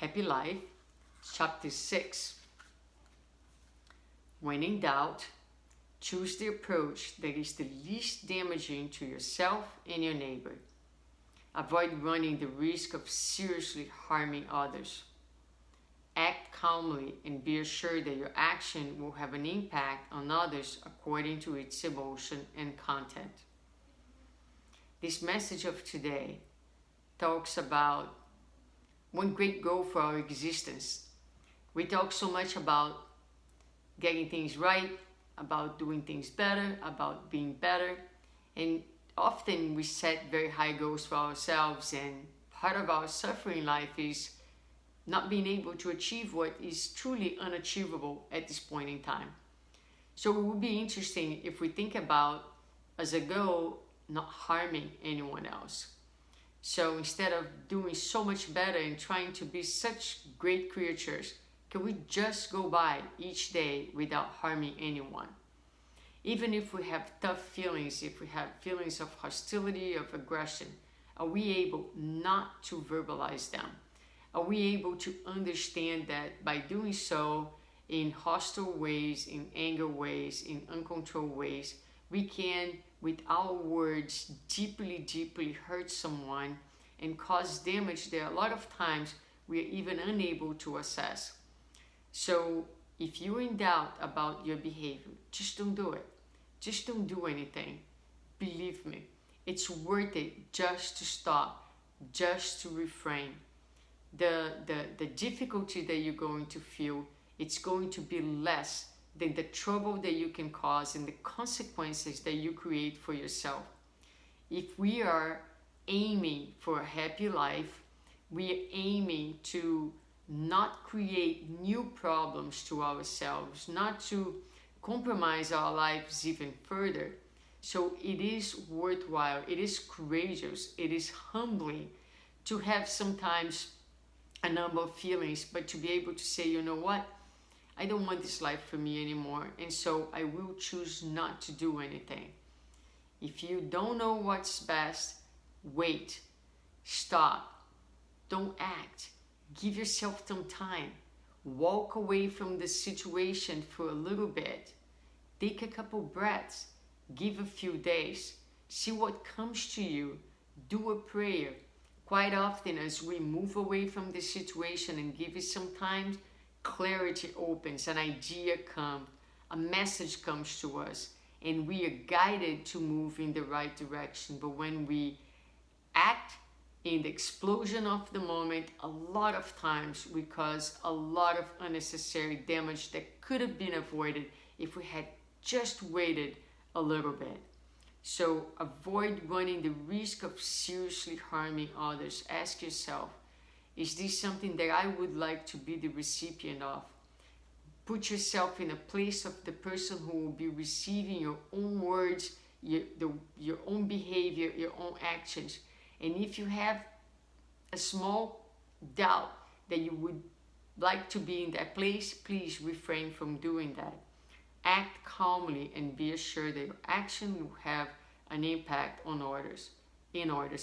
Happy Life, Chapter 6. When in doubt, choose the approach that is the least damaging to yourself and your neighbor. Avoid running the risk of seriously harming others. Act calmly and be assured that your action will have an impact on others according to its emotion and content. This message of today talks about one great goal for our existence. We talk so much about getting things right, about doing things better, about being better, and often we set very high goals for ourselves, and part of our suffering in life is not being able to achieve what is truly unachievable at this point in time. So it would be interesting if we think about as a goal not harming anyone else. So instead of doing so much better and trying to be such great creatures, can we just go by each day without harming anyone? Even if we have tough feelings, if we have feelings of hostility, of aggression, are we able not to verbalize them? Are we able to understand that by doing so in hostile ways, in anger ways, in uncontrolled ways, we can, with our words, deeply hurt someone and cause damage that a lot of times we are even unable to assess. So if you're in doubt about your behavior, just don't do it. Just don't do anything. Believe me, it's worth it just to stop, just to refrain. The difficulty that you're going to feel, it's going to be less than the trouble that you can cause and the consequences that you create for yourself. If we are aiming for a happy life, we are aiming to not create new problems to ourselves, not to compromise our lives even further. So it is worthwhile, it is courageous, it is humbling to have sometimes a number of feelings, but to be able to say, you know what, I don't want this life for me anymore, and so I will choose not to do anything. If you don't know what's best, wait, stop, don't act, give yourself some time, walk away from the situation for a little bit, take a couple breaths, give a few days, see what comes to you, do a prayer. Quite often as we move away from the situation and give it some time, clarity opens, an idea comes, a message comes to us, and we are guided to move in the right direction. But when we act in the explosion of the moment, a lot of times we cause a lot of unnecessary damage that could have been avoided if we had just waited a little bit. So avoid running the risk of seriously harming others. Ask yourself, is this something that I would like to be the recipient of? Put yourself in a place of the person who will be receiving your own words, your own behavior, your own actions. And if you have a small doubt that you would like to be in that place, please refrain from doing that. Act calmly and be assured that your action will have an impact on others,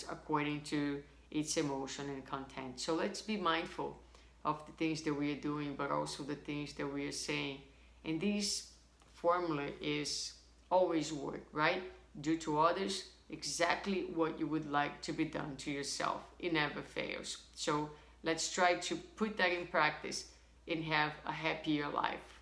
according to its emotion and content. So let's be mindful of the things that we are doing, but also the things that we are saying. And this formula is always work, right? Do to others exactly what you would like to be done to yourself. It never fails. So let's try to put that in practice and have a happier life.